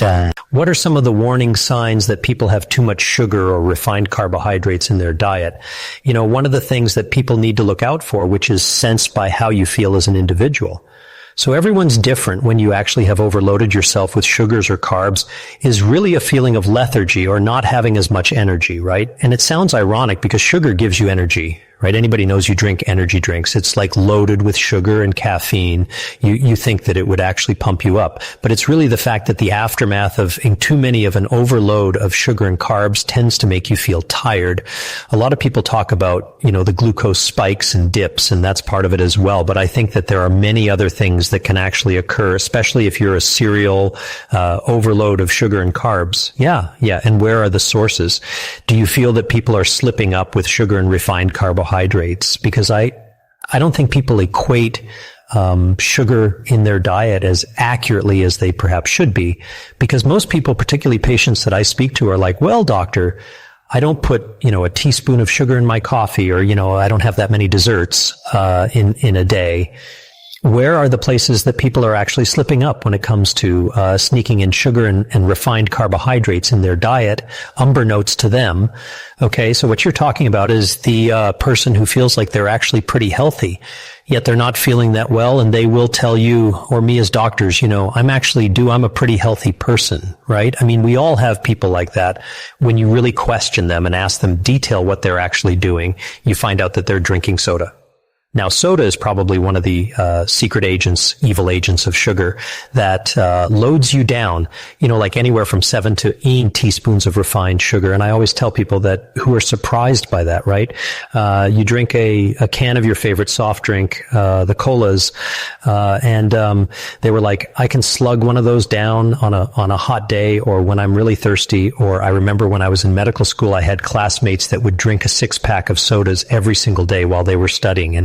What are some of the warning signs that people have too much sugar or refined carbohydrates in their diet? You know, one of the things that people need to look out for, which is sensed by how you feel as an individual. So everyone's different when you actually have overloaded yourself with sugars or carbs, is really a feeling of lethargy or not having as much energy, right? And it sounds ironic because sugar gives you energy, right? Anybody knows you drink energy drinks. It's like loaded with sugar and caffeine. You think that it would actually pump you up. But it's really the fact that the aftermath of too many of an overload of sugar and carbs tends to make you feel tired. A lot of people talk about, you know, the glucose spikes and dips, and that's part of it as well. But I think that there are many other things that can actually occur, especially if you're a serial overload of sugar and carbs. Yeah. And where are the sources? Do you feel that people are slipping up with sugar and refined carbohydrates? Because I don't think people equate sugar in their diet as accurately as they perhaps should be, because most people, particularly patients that I speak to, are like, well, doctor, I don't put, you know, a teaspoon of sugar in my coffee, or, you know, I don't have that many desserts in a day. Where are the places that people are actually slipping up when it comes to sneaking in sugar and refined carbohydrates in their diet, unbeknownst to them? Okay, so what you're talking about is the person who feels like they're actually pretty healthy, yet they're not feeling that well, and they will tell you, or me as doctors, you know, I'm a pretty healthy person, right? I mean, we all have people like that. When you really question them and ask them detail what they're actually doing, you find out that they're drinking soda. Now, soda is probably one of the secret agents, evil agents of sugar that loads you down, you know, like anywhere from 7 to 8 teaspoons of refined sugar. And I always tell people that who are surprised by that, right? You drink a can of your favorite soft drink, the colas, and they were like, I can slug one of those down on a hot day, or when I'm really thirsty. Or I remember when I was in medical school, I had classmates that would drink a 6-pack of sodas every single day while they were studying.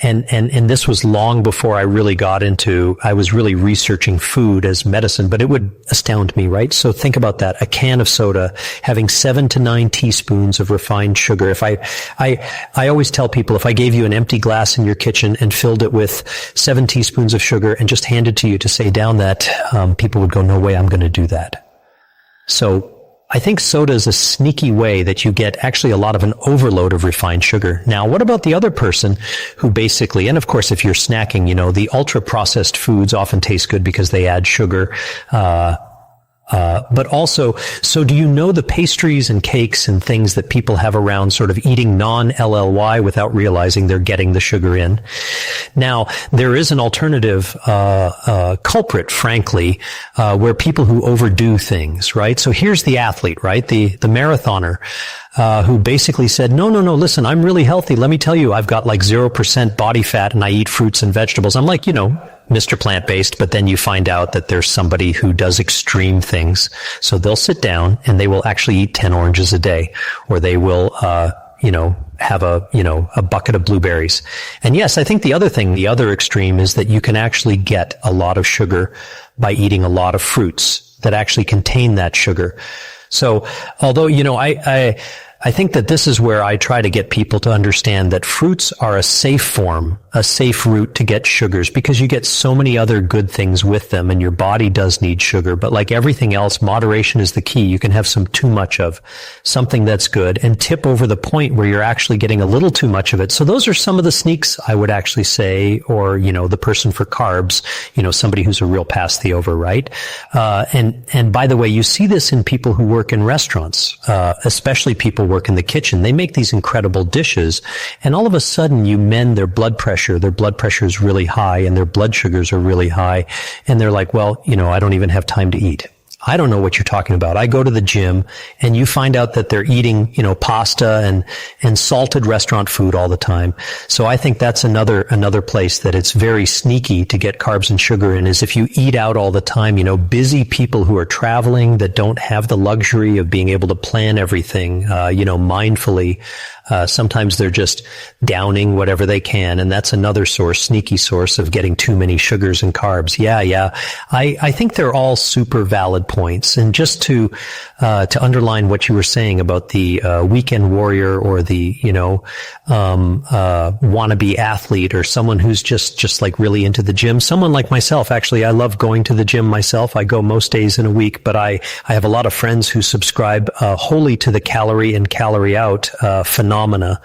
And this was long before I really I was really researching food as medicine, but it would astound me, right? So think about that. A can of soda having 7 to 9 teaspoons of refined sugar. If I always tell people, if I gave you an empty glass in your kitchen and filled it with 7 teaspoons of sugar and just handed to you to say down that, people would go, no way, I'm going to do that. So I think soda is a sneaky way that you get actually a lot of an overload of refined sugar. Now, what about the other person who basically, and of course, if you're snacking, you know, the ultra processed foods often taste good because they add sugar. But also, so do you know the pastries and cakes and things that people have around sort of eating non-LLY without realizing they're getting the sugar in? Now, there is an alternative culprit, frankly, where people who overdo things, right? So here's the athlete, right? The marathoner, who basically said, no, listen, I'm really healthy. Let me tell you, I've got like 0% body fat and I eat fruits and vegetables. I'm like, you know, Mr. Plant-Based, but then you find out that there's somebody who does extreme things. So they'll sit down and they will actually eat 10 oranges a day, or they will, have a bucket of blueberries. And yes, I think the other extreme is that you can actually get a lot of sugar by eating a lot of fruits that actually contain that sugar. So although, you know, I think that this is where I try to get people to understand that fruits are a safe route to get sugars, because you get so many other good things with them, and your body does need sugar. But like everything else, moderation is the key. You can have too much of something that's good and tip over the point where you're actually getting a little too much of it. So those are some of the sneaks, I would actually say, or, you know, the person for carbs, you know, somebody who's a real pass the over, right? And by the way, you see this in people who work in restaurants, especially people work in the kitchen. They make these incredible dishes, and all of a sudden you mend their blood pressure. Their blood pressure is really high and their blood sugars are really high. And they're like, well, you know, I don't even have time to eat. I don't know what you're talking about. I go to the gym and you find out that they're eating, you know, pasta and salted restaurant food all the time. So I think that's another place that it's very sneaky to get carbs and sugar in, is if you eat out all the time. You know, busy people who are traveling that don't have the luxury of being able to plan everything, mindfully. Sometimes they're just downing whatever they can. And that's another sneaky source of getting too many sugars and carbs. Yeah. I think they're all super valid points. And just to underline what you were saying about the weekend warrior or the, wannabe athlete or someone who's just like really into the gym. Someone like myself, actually, I love going to the gym myself. I go most days in a week, but I have a lot of friends who subscribe wholly to the calorie in, calorie out phenomena.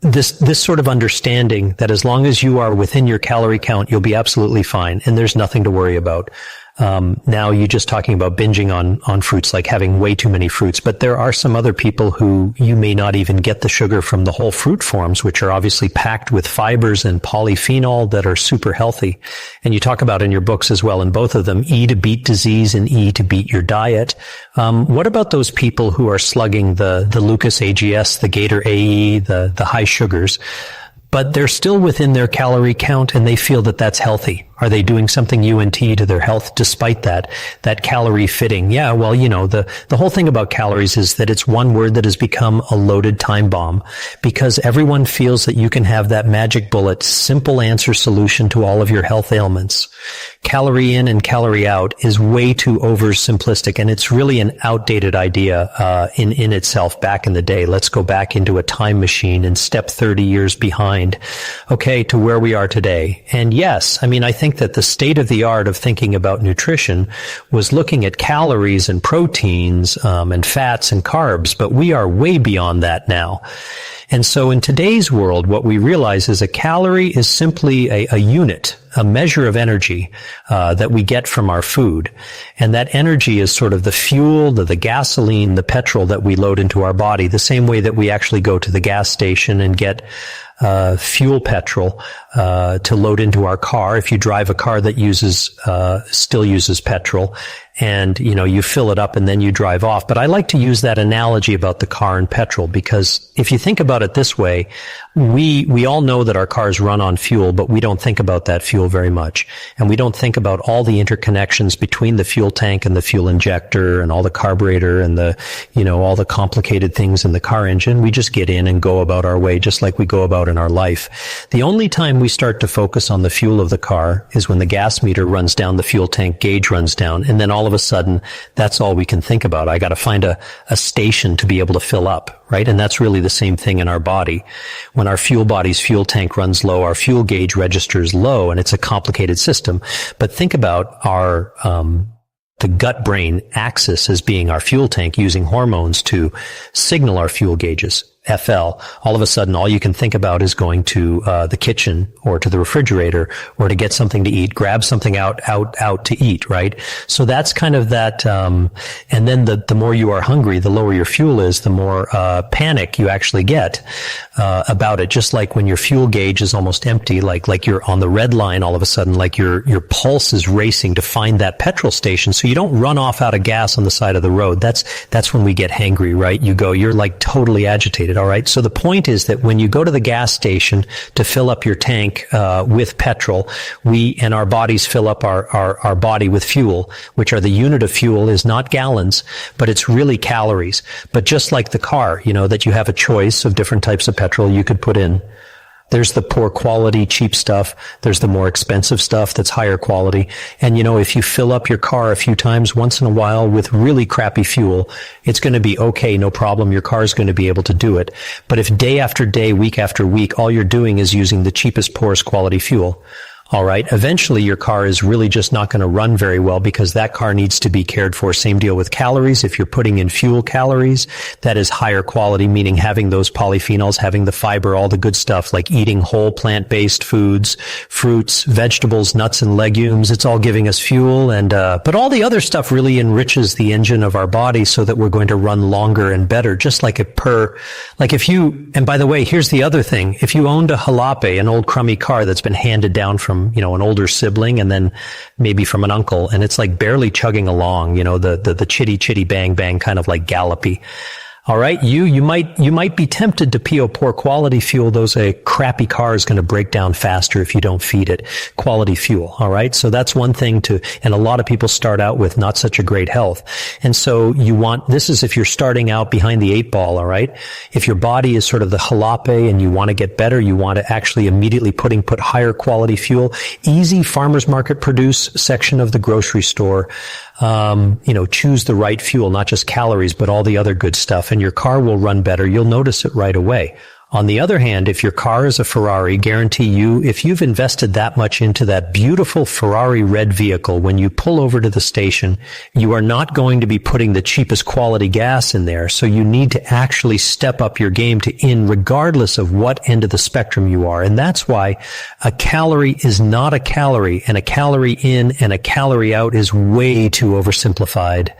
This sort of understanding that as long as you are within your calorie count, you'll be absolutely fine, and there's nothing to worry about. Now you're just talking about binging on fruits, like having way too many fruits. But there are some other people who you may not even get the sugar from the whole fruit forms, which are obviously packed with fibers and polyphenol that are super healthy. And you talk about in your books as well, in both of them, E to beat disease and E to beat your diet. What about those people who are slugging the Lucas AGS, the Gator AE, the high sugars, but they're still within their calorie count and they feel that that's healthy? Are they doing something UNT to their health despite that calorie fitting? Yeah, well, the whole thing about calories is that it's one word that has become a loaded time bomb, because everyone feels that you can have that magic bullet, simple answer solution to all of your health ailments. Calorie in and calorie out is way too oversimplistic, and it's really an outdated idea in itself back in the day. Let's go back into a time machine and step 30 years behind, okay, to where we are today. And yes, I think that the state of the art of thinking about nutrition was looking at calories and proteins and fats and carbs, but we are way beyond that now. And so in today's world, what we realize is a calorie is simply a unit, a measure of energy that we get from our food. And that energy is sort of the fuel, the gasoline, the petrol that we load into our body, the same way that we actually go to the gas station and get fuel petrol to load into our car. If you drive a car that still uses petrol, and you fill it up and then you drive off. But I like to use that analogy about the car and petrol, because if you think about it this way, we all know that our cars run on fuel, but we don't think about that fuel very much. And we don't think about all the interconnections between the fuel tank and the fuel injector and all the carburetor and all the complicated things in the car engine. We just get in and go about our way, just like we go about in our life. The only time we start to focus on the fuel of the car is when the gas meter runs down, the fuel tank gauge runs down, and then all of a sudden, that's all we can think about. I got to find a station to be able to fill up, right? And that's really the same thing in our body. When our fuel body's fuel tank runs low, our fuel gauge registers low, and it's a complicated system. But think about our the gut-brain axis as being our fuel tank, using hormones to signal our fuel gauges. FL, all of a sudden, all you can think about is going to the kitchen or to the refrigerator or to get something to eat, grab something out to eat, right? So that's kind of that. And then the more you are hungry, the lower your fuel is, the more panic you actually get about it. Just like when your fuel gauge is almost empty, like you're on the red line, all of a sudden, like your pulse is racing to find that petrol station, so you don't run off out of gas on the side of the road. That's when we get hangry, right? You're like totally agitated. All right. So the point is that when you go to the gas station to fill up your tank with petrol, we and our bodies fill up our body with fuel, which are the unit of fuel is not gallons, but it's really calories. But just like the car, that you have a choice of different types of petrol you could put in. There's the poor quality, cheap stuff. There's the more expensive stuff that's higher quality. And, if you fill up your car a few times once in a while with really crappy fuel, it's going to be okay, no problem. Your car is going to be able to do it. But if day after day, week after week, all you're doing is using the cheapest, poorest quality fuel, all right, eventually your car is really just not going to run very well, because that car needs to be cared for. Same deal with calories. If you're putting in fuel calories, that is higher quality, meaning having those polyphenols, having the fiber, all the good stuff, like eating whole plant-based foods, fruits, vegetables, nuts, and legumes. It's all giving us fuel. But all the other stuff really enriches the engine of our body so that we're going to run longer and better, just and by the way, here's the other thing. If you owned a Jalapa, an old crummy car that's been handed down from an older sibling and then maybe from an uncle, and it's like barely chugging along, the chitty bang bang kind of like gallopy. All right. You might be tempted to pee poor quality fuel. A crappy car is going to break down faster if you don't feed it quality fuel. All right. So that's one thing and a lot of people start out with not such a great health. And so this is if you're starting out behind the 8 ball. All right. If your body is sort of the jalapa and you want to get better, you want to actually immediately put higher quality fuel. Easy farmers market produce section of the grocery store. Choose the right fuel, not just calories, but all the other good stuff, and your car will run better. You'll notice it right away. On the other hand, if your car is a Ferrari, guarantee you, if you've invested that much into that beautiful Ferrari red vehicle, when you pull over to the station, you are not going to be putting the cheapest quality gas in there. So you need to actually step up your game regardless of what end of the spectrum you are. And that's why a calorie is not a calorie, and a calorie in and a calorie out is way too oversimplified.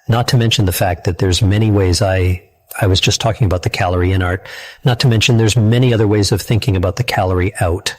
Not to mention the fact that there's many ways I was just talking about the calorie in art. Not to mention there's many other ways of thinking about the calorie out.